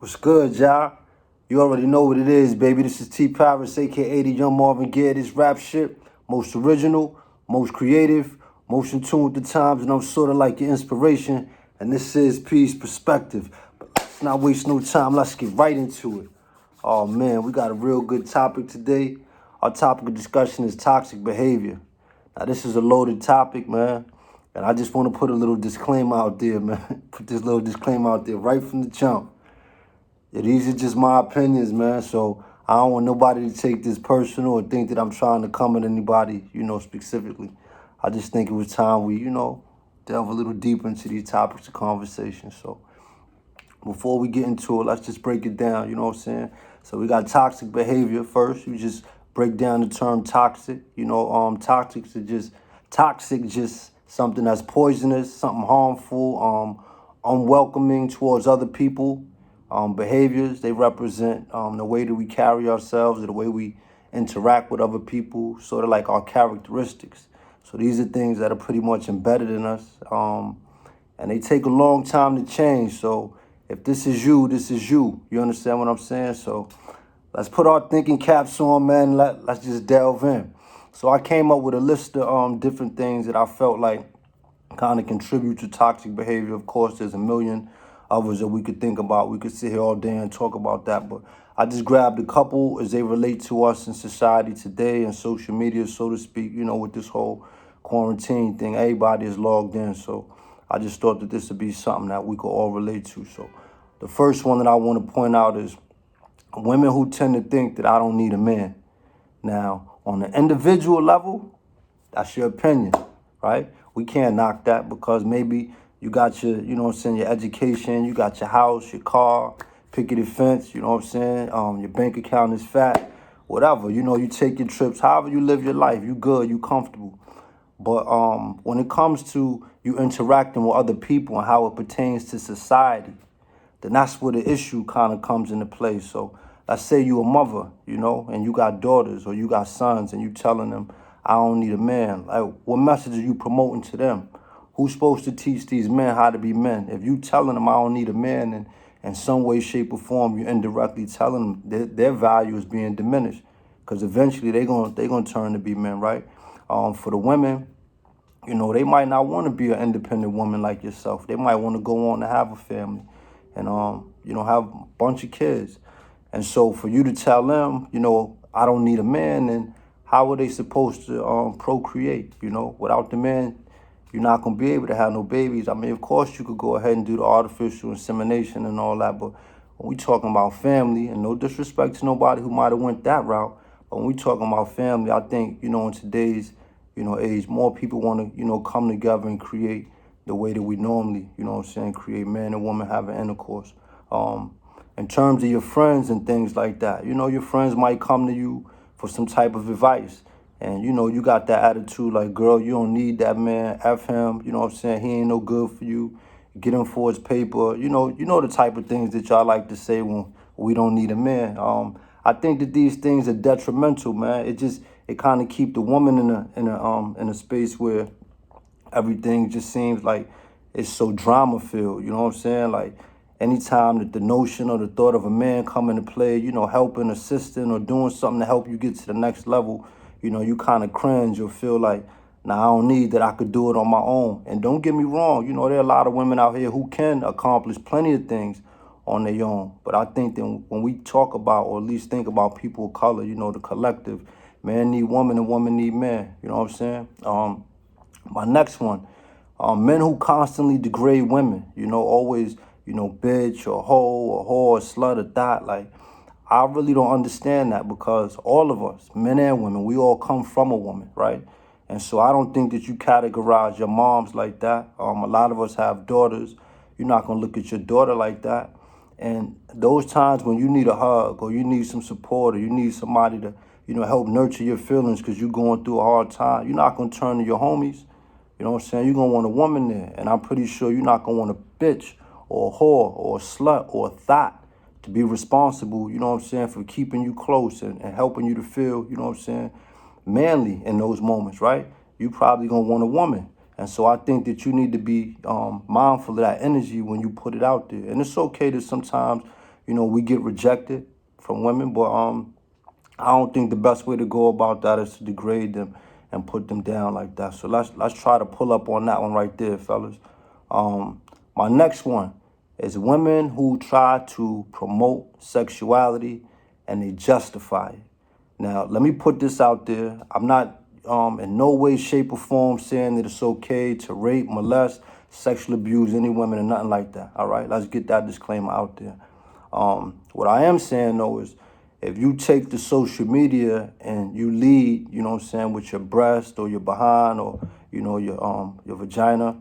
What's good, y'all? You already know what it is, baby. This is T Paris, aka the Young Marvin Gaye. This rap shit, most original, most creative, most in tune with the times, and I'm sort of like your inspiration. And this is Peace Perspective. But let's not waste no time. Let's get right into it. Oh man, we got a real good topic today. Our topic of discussion is toxic behavior. Now, this is a loaded topic, man. And I just want to put a little disclaimer out there, man. Put this little disclaimer out there right from the jump. Yeah, these are just my opinions, man. So I don't want nobody to take this personal or think that I'm trying to come at anybody, specifically. I just think it was time we, delve a little deeper into these topics of conversation. So before we get into it, let's just break it down, you know what I'm saying? So we got toxic behavior first. You just break down the term toxic. Toxic just something that's poisonous, something harmful, unwelcoming towards other people. Behaviors, they represent the way that we carry ourselves, the way we interact with other people, sort of like our characteristics. So these are things that are pretty much embedded in us, and they take a long time to change. So if this is you, this is you. You understand what I'm saying? So let's put our thinking caps on, man. Let's just delve in. So I came up with a list of different things that I felt like kind of contribute to toxic behavior. Of course, there's a million others that we could think about. We could sit here all day and talk about that, but I just grabbed a couple as they relate to us in society today and social media, so to speak, with this whole quarantine thing. Everybody is logged in, so I just thought that this would be something that we could all relate to. So the first one that I want to point out is women who tend to think that I don't need a man. Now, on the individual level, that's your opinion, right? We can't knock that because maybe you got your, your education, you got your house, your car, picket fence, your bank account is fat, whatever, you take your trips, however you live your life, you good, you comfortable. But when it comes to you interacting with other people and how it pertains to society, then that's where the issue kind of comes into play. So let's say you a mother, and you got daughters or you got sons and you telling them, I don't need a man. Like, what message are you promoting to them? Who's supposed to teach these men how to be men? If you telling them I don't need a man, and in some way, shape, or form, you're indirectly telling them their value is being diminished. Because eventually they gonna turn to be men, right? For the women, they might not want to be an independent woman like yourself. They might want to go on to have a family and have a bunch of kids. And so for you to tell them, I don't need a man, then how are they supposed to procreate? Without the man, you're not gonna be able to have no babies. I mean, of course you could go ahead and do the artificial insemination and all that, but when we talking about family, and no disrespect to nobody who might have went that route, but when we talking about family, I think, in today's, age, more people want to, come together and create the way that we normally, create man and woman having intercourse. In terms of your friends and things like that, your friends might come to you for some type of advice. And, you got that attitude like, girl, you don't need that man, F him, he ain't no good for you. Get him for his paper. You know the type of things that y'all like to say when we don't need a man. I think that these things are detrimental, man. It kind of keep the woman in a space where everything just seems like it's so drama filled. You know what I'm saying? Like anytime that the notion or the thought of a man come into play, helping, assisting, or doing something to help you get to the next level, you kind of cringe or feel like, nah, I don't need that. I could do it on my own. And don't get me wrong, there are a lot of women out here who can accomplish plenty of things on their own. But I think that when we talk about, or at least think about people of color, the collective, man need woman and woman need man. You know what I'm saying? My next one, men who constantly degrade women, always, bitch or hoe or whore or slut or that. Like, I really don't understand that because all of us, men and women, we all come from a woman, right? And so I don't think that you categorize your moms like that. A lot of us have daughters. You're not going to look at your daughter like that. And those times when you need a hug or you need some support or you need somebody to, help nurture your feelings because you're going through a hard time, you're not going to turn to your homies. You know what I'm saying? You're going to want a woman there. And I'm pretty sure you're not going to want a bitch or a whore or a slut or a thot to be responsible, for keeping you close and helping you to feel, manly in those moments, right? You probably going to want a woman. And so I think that you need to be mindful of that energy when you put it out there. And it's okay to sometimes, we get rejected from women, but I don't think the best way to go about that is to degrade them and put them down like that. So let's try to pull up on that one right there, fellas. My next one is women who try to promote sexuality and they justify it. Now, let me put this out there. I'm not in no way, shape, or form saying that it's okay to rape, molest, sexually abuse any women or nothing like that. All right, let's get that disclaimer out there. What I am saying though is if you take the social media and you lead, with your breast or your behind or, your vagina,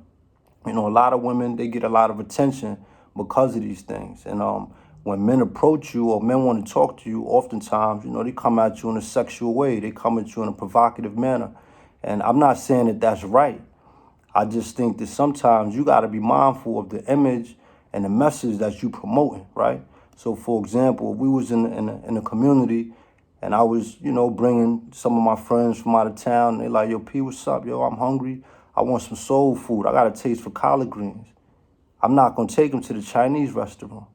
a lot of women, they get a lot of attention because of these things. And when men approach you or men want to talk to you, oftentimes, they come at you in a sexual way. They come at you in a provocative manner. And I'm not saying that that's right. I just think that sometimes you got to be mindful of the image and the message that you promoting, right? So, for example, if we was in a community and I was, bringing some of my friends from out of town, and they like, yo, P, what's up? Yo, I'm hungry. I want some soul food. I got a taste for collard greens. I'm not going to take them to the Chinese restaurant.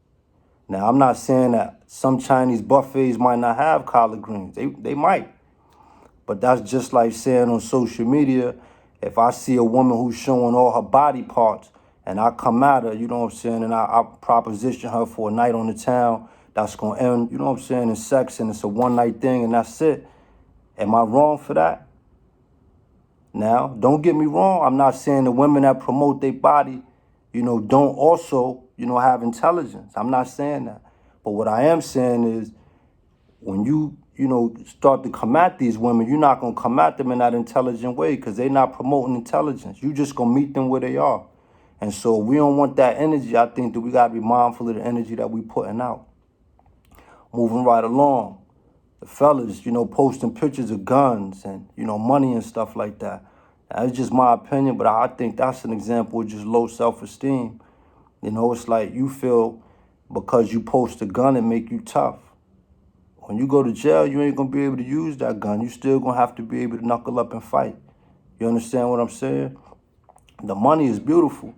Now, I'm not saying that some Chinese buffets might not have collard greens. They might. But that's just like saying on social media, if I see a woman who's showing all her body parts and I come at her, and I proposition her for a night on the town that's going to end, in sex, and it's a one-night thing and that's it. Am I wrong for that? Now, don't get me wrong. I'm not saying the women that promote their body, don't also, have intelligence. I'm not saying that. But what I am saying is when you, start to come at these women, you're not going to come at them in that intelligent way because they're not promoting intelligence. You just going to meet them where they are. And so we don't want that energy. I think that we got to be mindful of the energy that we putting out. Moving right along. The fellas, posting pictures of guns and, money and stuff like that. That's just my opinion, but I think that's an example of just low self-esteem. It's like you feel because you post a gun, it make you tough. When you go to jail, you ain't going to be able to use that gun. You still going to have to be able to knuckle up and fight. You understand what I'm saying? The money is beautiful.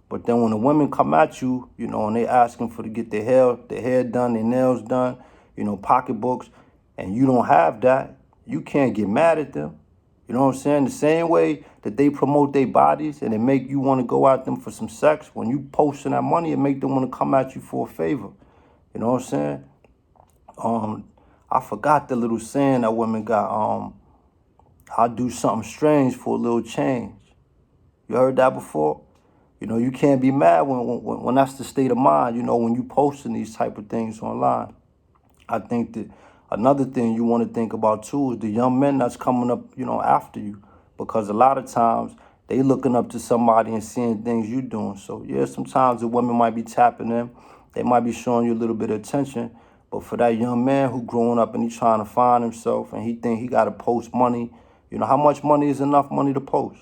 But then when the women come at you, and they asking to get their hair done, their nails done, pocketbooks, and you don't have that, you can't get mad at them. You know what I'm saying? The same way that they promote their bodies and it make you want to go at them for some sex, when you posting that money, it make them want to come at you for a favor. You know what I'm saying? I forgot the little saying that women got, I'll do something strange for a little change. You heard that before? You can't be mad when that's the state of mind, when you posting these type of things online. I think that another thing you want to think about too is the young men that's coming up, after you. Because a lot of times they looking up to somebody and seeing things you doing. So yeah, sometimes the women might be tapping them. They might be showing you a little bit of attention. But for that young man who growing up and he trying to find himself and he think he got to post money, how much money is enough money to post?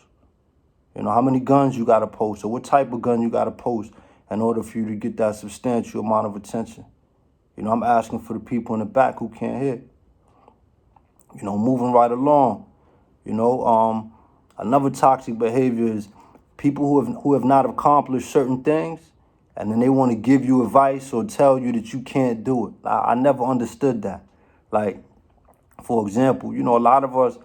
How many guns you got to post or what type of gun you got to post in order for you to get that substantial amount of attention? I'm asking for the people in the back who can't hear. Moving right along. Another toxic behavior is people who have not accomplished certain things, and then they want to give you advice or tell you that you can't do it. I never understood that. Like, for example, a lot of us,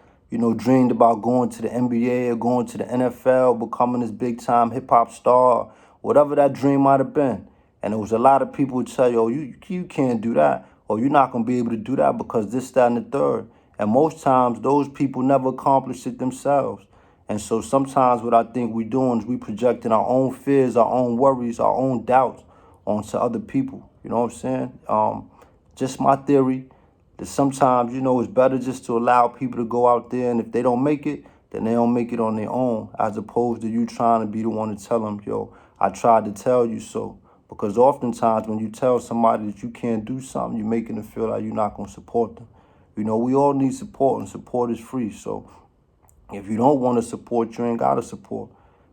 dreamed about going to the NBA or going to the NFL, becoming this big time hip hop star, whatever that dream might have been. And there was a lot of people who tell you, oh, you can't do that, or you're not going to be able to do that because this, that, and the third. And most times those people never accomplish it themselves. And so sometimes what I think we're doing is we projecting our own fears, our own worries, our own doubts onto other people. You know what I'm saying? Just my theory that sometimes, it's better just to allow people to go out there, and if they don't make it, then they don't make it on their own, as opposed to you trying to be the one to tell them, yo, I tried to tell you so. Because oftentimes when you tell somebody that you can't do something, you're making them feel like you're not going to support them. We all need support, and support is free. So if you don't want to support, you ain't got to support.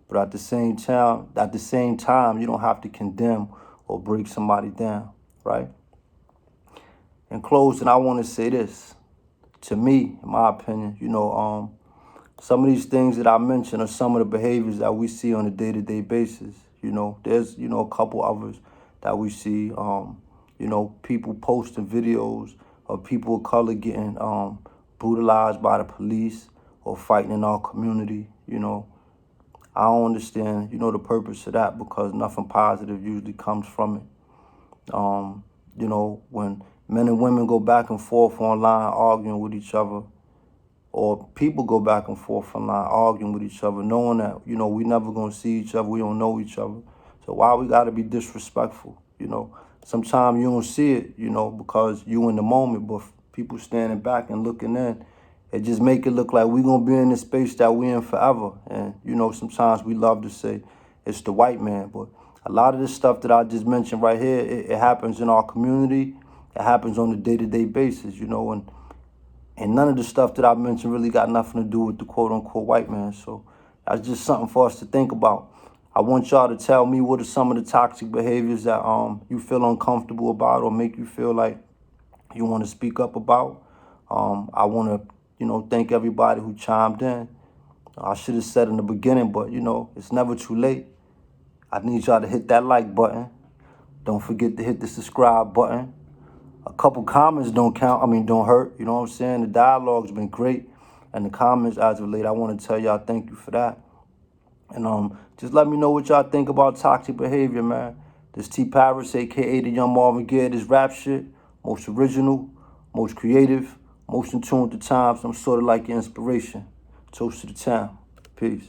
But at the same time, you don't have to condemn or break somebody down, right? In closing, I want to say this. To me, in my opinion, some of these things that I mentioned are some of the behaviors that we see on a day-to-day basis. There's, a couple others that we see. You know, people posting videos of people of color getting brutalized by the police or fighting in our community. You know, I don't understand, you know, the purpose of that, because nothing positive usually comes from it. You know, when men and women go back and forth online arguing with each other, or people go back and forth online arguing with each other, knowing that, you know, we never gonna see each other, we don't know each other. So why we gotta be disrespectful, you know? Sometimes you don't see it, you know, because you in the moment, but people standing back and looking in, it just make it look like we gonna be in the space that we in forever. And, you know, sometimes we love to say it's the white man, but a lot of this stuff that I just mentioned right here, it happens in our community. It happens on a day-to-day basis, you know, and none of the stuff that I mentioned really got nothing to do with the quote-unquote white man. So that's just something for us to think about. I want y'all to tell me what are some of the toxic behaviors that you feel uncomfortable about or make you feel like you want to speak up about. I want to, you know, thank everybody who chimed in. I should have said in the beginning, but, you know, it's never too late. I need y'all to hit that like button. Don't forget to hit the subscribe button. A couple comments don't hurt. You know what I'm saying? The dialogue's been great. And the comments as of late, I want to tell y'all thank you for that. And just let me know what y'all think about toxic behavior, man. This T Paris, aka the Young Marvin Gaye, this rap shit, most original, most creative, most in tune with the times. I'm sort of like your inspiration. Toast to the town. Peace.